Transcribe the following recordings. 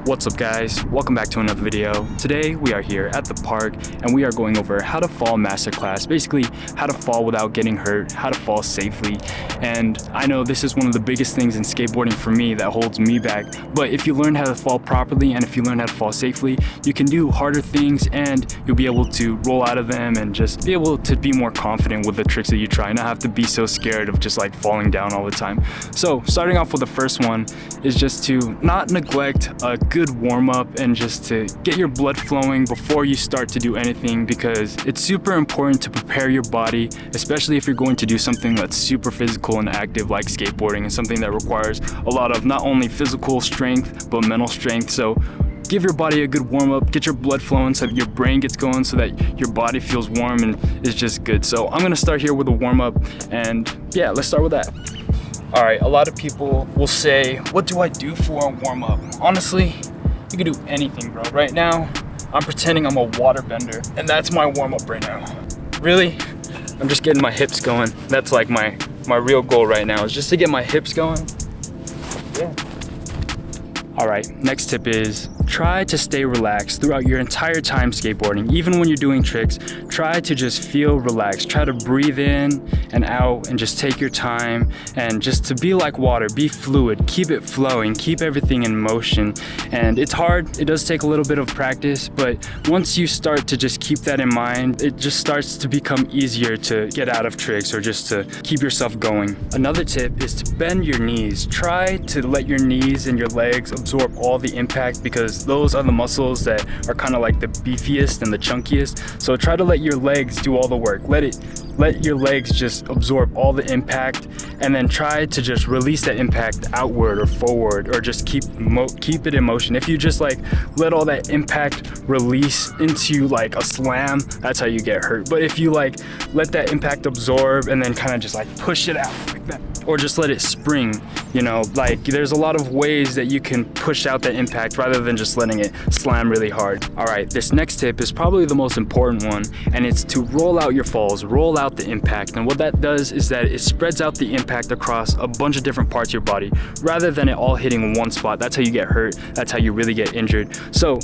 What's up guys, welcome back to another video. Today we are here at the park and we are going over how to fall masterclass, basically how to fall without getting hurt, how to fall safely. And I know this is one of the biggest things in skateboarding for me that holds me back, but if you learn how to fall properly and if you learn how to fall safely, you can do harder things and you'll be able to roll out of them and just be able to be more confident with the tricks that you try and not have to be so scared of just like falling down all the time. So starting off with the first one is just to not neglect a good warm-up and just to get your blood flowing before you start to do anything, because it's super important to prepare your body, especially if you're going to do something that's super physical and active like skateboarding, and something that requires a lot of not only physical strength but mental strength. So give your body a good warm-up, get your blood flowing so that your brain gets going, so that your body feels warm and is just good. So I'm gonna start here with a warm-up, and yeah, let's start with that. All right, a lot of people will say, what do I do for a warm-up? Honestly, you can do anything, bro. Right now, I'm pretending I'm a water bender, and that's my warm-up right now. Really, I'm just getting my hips going. That's like my real goal right now, is just to get my hips going. Yeah. All right, next tip is try to stay relaxed throughout your entire time skateboarding. Even when you're doing tricks, try to just feel relaxed. Try to breathe in and out and just take your time, and just to be like water, be fluid, keep it flowing, keep everything in motion. And it's hard, it does take a little bit of practice, but once you start to just keep that in mind, it just starts to become easier to get out of tricks or just to keep yourself going. Another tip is to bend your knees. Try to let your knees and your legs absorb all the impact, because those are the muscles that are kind of like the beefiest and the chunkiest. So try to let your legs do all the work. Let your legs just absorb all the impact, and then try to just release that impact outward or forward, or just keep it in motion. If you just like let all that impact release into like a slam, that's how you get hurt. But if you like let that impact absorb and then kind of just like push it out like that, or just let it spring, you know, like there's a lot of ways that you can push out that impact rather than just letting it slam really hard. All right, this next tip is probably the most important one, and it's to roll out your falls, roll out the impact. And what that does is that it spreads out the impact across a bunch of different parts of your body rather than it all hitting one spot. That's how you get hurt, that's how you really get injured. So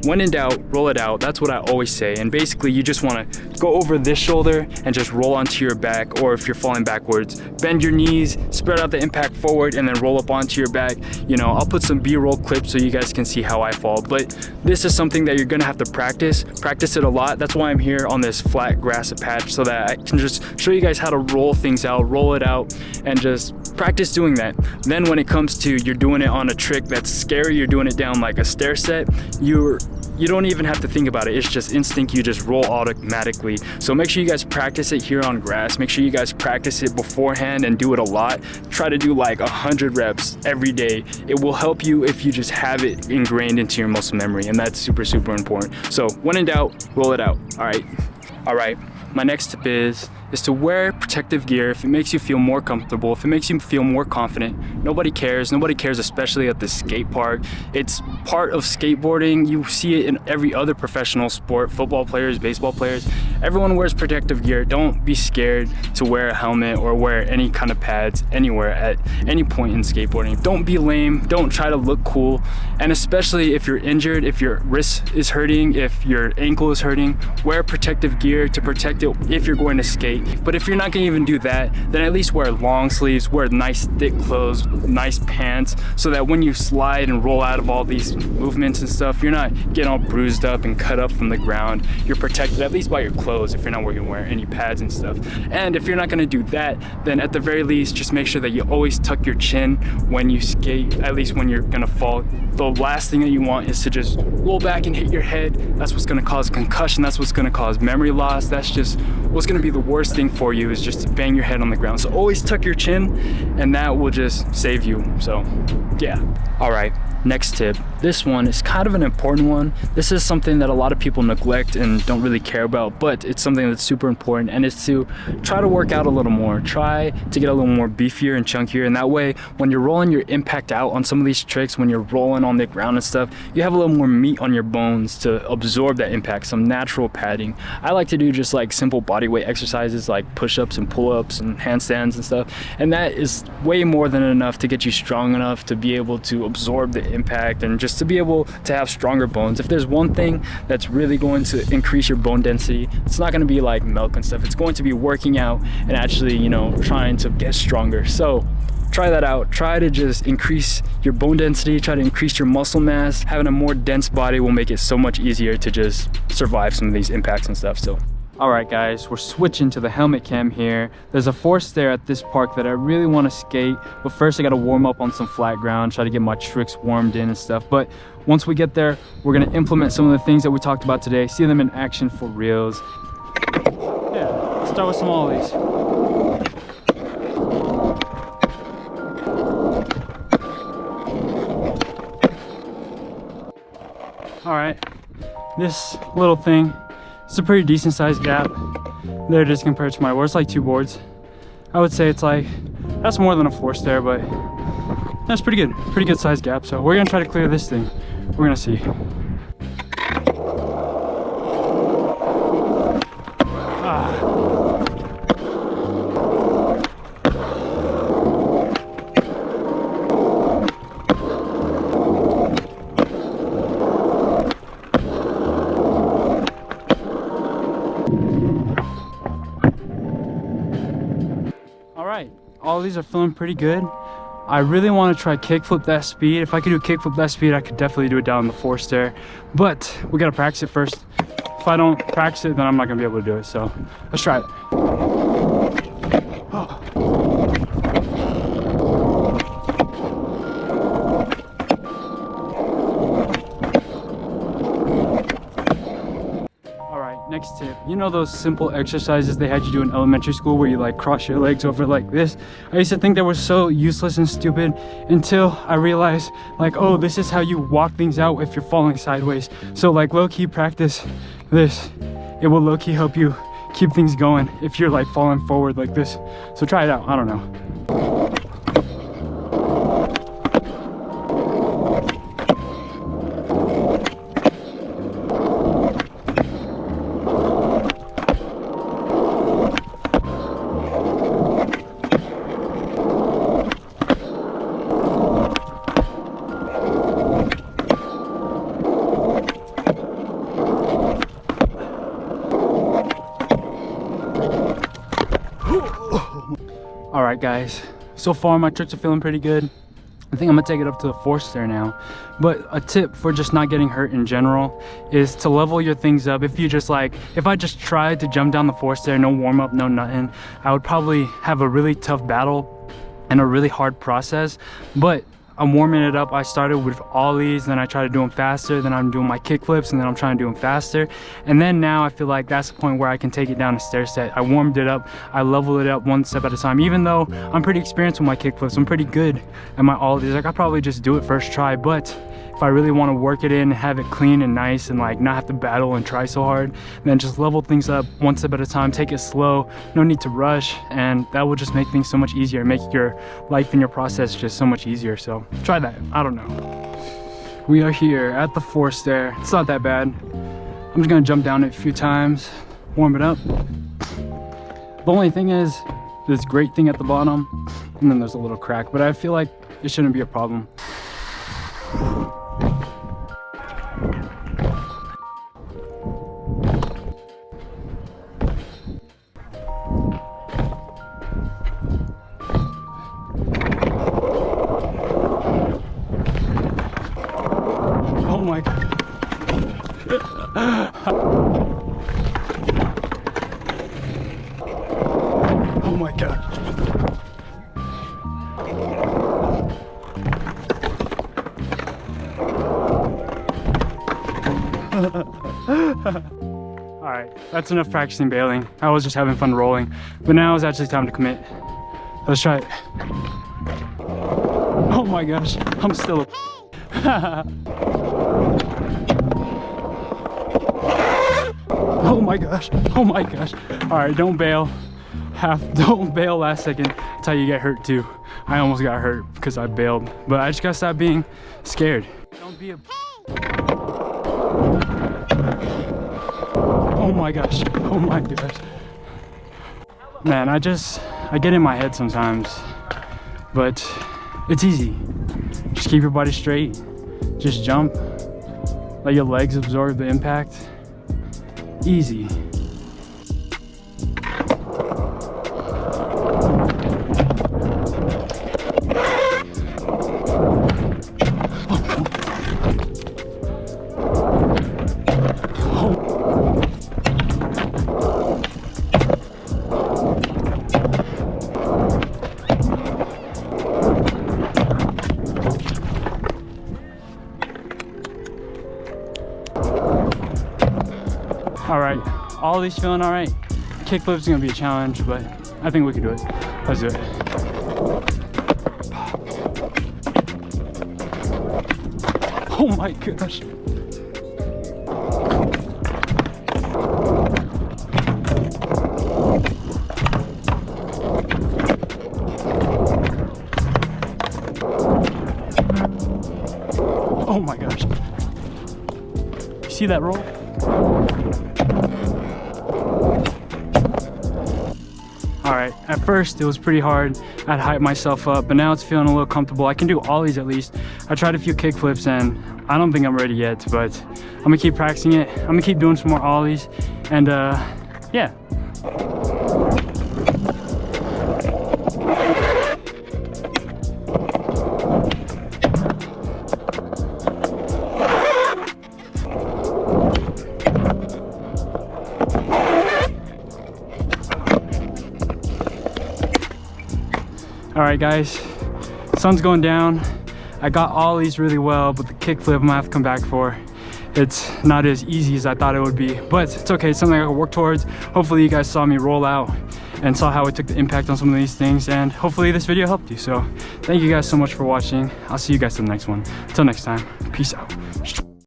when in doubt, roll it out. That's what I always say. And basically you just want to go over this shoulder and just roll onto your back, or if you're falling backwards, bend your knees, spread out the impact forward, and then roll up onto your back. You know, I'll put some B-roll clips so you guys can see how I fall, but this is something that you're gonna have to practice it a lot. That's why I'm here on this flat grass patch, so that I can just show you guys how to roll things out, roll it out, and just practice doing that. Then when it comes to you're doing it on a trick that's scary, you're doing it down like a stair set, you don't even have to think about it. It's just instinct. You just roll automatically. So make sure you guys practice it here on grass. Make sure you guys practice it beforehand and do it a lot. Try to do like 100 reps every day. It will help you if you just have it ingrained into your muscle memory, and that's super, super important. So when in doubt, roll it out. All right. My next tip is to wear protective gear if it makes you feel more comfortable, if it makes you feel more confident. Nobody cares, especially at the skate park. It's part of skateboarding. You see it in every other professional sport, football players, baseball players. Everyone wears protective gear. Don't be scared to wear a helmet or wear any kind of pads anywhere at any point in skateboarding. Don't be lame, don't try to look cool. And especially if you're injured, if your wrist is hurting, if your ankle is hurting, wear protective gear to protect it if you're going to skate. But if you're not gonna even do that, then at least wear long sleeves, wear nice thick clothes, nice pants, so that when you slide and roll out of all these movements and stuff, you're not getting all bruised up and cut up from the ground. You're protected at least by your clothes if you're not wearing any pads and stuff. And if you're not gonna do that, then at the very least, just make sure that you always tuck your chin when you skate, at least when you're gonna fall. The last thing that you want is to just roll back and hit your head. That's what's gonna cause concussion, that's what's gonna cause memory loss, that's just what's gonna be the worst thing for you, is just to bang your head on the ground. So always tuck your chin, and that will just save you. So yeah. All right, next tip. This one is kind of an important one. This is something that a lot of people neglect and don't really care about, but it's something that's super important, and it's to try to work out a little more. Try to get a little more beefier and chunkier, and that way when you're rolling your impact out on some of these tricks, when you're rolling on the ground and stuff, you have a little more meat on your bones to absorb that impact, some natural padding. I like to do just like simple body weight exercises like push-ups and pull-ups and handstands and stuff, and that is way more than enough to get you strong enough to be able to absorb the impact and just to be able to have stronger bones. If there's one thing that's really going to increase your bone density, it's not going to be like milk and stuff. It's going to be working out and actually, you know, trying to get stronger. So try that out. Try to just increase your bone density, try to increase your muscle mass. Having a more dense body will make it so much easier to just survive some of these impacts and stuff. So all right guys, we're switching to the helmet cam here. There's a force there at this park that I really want to skate, but first I got to warm up on some flat ground, try to get my tricks warmed in and stuff. But once we get there, we're going to implement some of the things that we talked about today, see them in action for reals. Yeah, let's start with some ollies. All right, this little thing, it's a pretty decent sized gap there just compared to my board. It's like 2 boards. I would say it's like, that's more than a force there, but that's pretty good sized gap. So we're gonna try to clear this thing. We're gonna see. All these are feeling pretty good. I really want to try kickflip that speed. If I could do kickflip that speed, I could definitely do it down the force there. But we gotta practice it first. If I don't practice it, then I'm not gonna be able to do it. So let's try it. Oh. Next tip, you know those simple exercises they had you do in elementary school where you like cross your legs over like this? I used to think they were so useless and stupid until I realized like, oh, this is how you walk things out if you're falling sideways. So like low-key practice this. It will low-key help you keep things going if you're like falling forward like this. So try it out, I don't know. All right guys, so far my tricks are feeling pretty good. I think I'm gonna take it up to the force there now. But a tip for just not getting hurt in general is to level your things up. If you just like, if I just tried to jump down the force there, no warm up, no nothing, I would probably have a really tough battle and a really hard process. But I'm warming it up. I started with ollies, then I try to do them faster, then I'm doing my kick flips, and then I'm trying to do them faster. And then now I feel like that's the point where I can take it down a stair set. I warmed it up, I leveled it up one step at a time. Even though I'm pretty experienced with my kick flips, I'm pretty good at my ollies. Like I probably just do it first try, but if I really want to work it in, have it clean and nice and like not have to battle and try so hard, then just level things up one step at a time, take it slow, no need to rush, and that will just make things so much easier, make your life and your process just so much easier. So try that, I don't know. We are here at the force there. It's not that bad. I'm just gonna jump down it a few times, warm it up. The only thing is this great thing at the bottom, and then there's a little crack, but I feel like it shouldn't be a problem. Oh my god. Oh my god. Alright, that's enough practicing bailing. I was just having fun rolling, but now it's actually time to commit. Let's try it. Oh my gosh, I'm still Oh my gosh, oh my gosh. All right, don't bail. Don't bail last second. That's how you get hurt too. I almost got hurt because I bailed, but I just gotta stop being scared. Don't be a... Oh my gosh, oh my gosh. Man, I get in my head sometimes, but it's easy. Just keep your body straight, just jump, let your legs absorb the impact. Easy. All right, Ollie's feeling all right. Kickflip's gonna be a challenge, but I think we can do it. Let's do it. Oh my gosh. Oh my gosh. You see that roll? Alright, at first it was pretty hard. I'd hype myself up, but now it's feeling a little comfortable. I can do ollies at least. I tried a few kickflips and I don't think I'm ready yet, but I'm gonna keep practicing it. I'm gonna keep doing some more ollies and yeah. All right guys, sun's going down. I got ollies really well, but the kickflip I'm gonna have to come back for. It's not as easy as I thought it would be, but it's okay. It's something I can work towards. Hopefully you guys saw me roll out and saw how I took the impact on some of these things, and hopefully this video helped you. So thank you guys so much for watching. I'll see you guys in the next one. Until next time, peace out.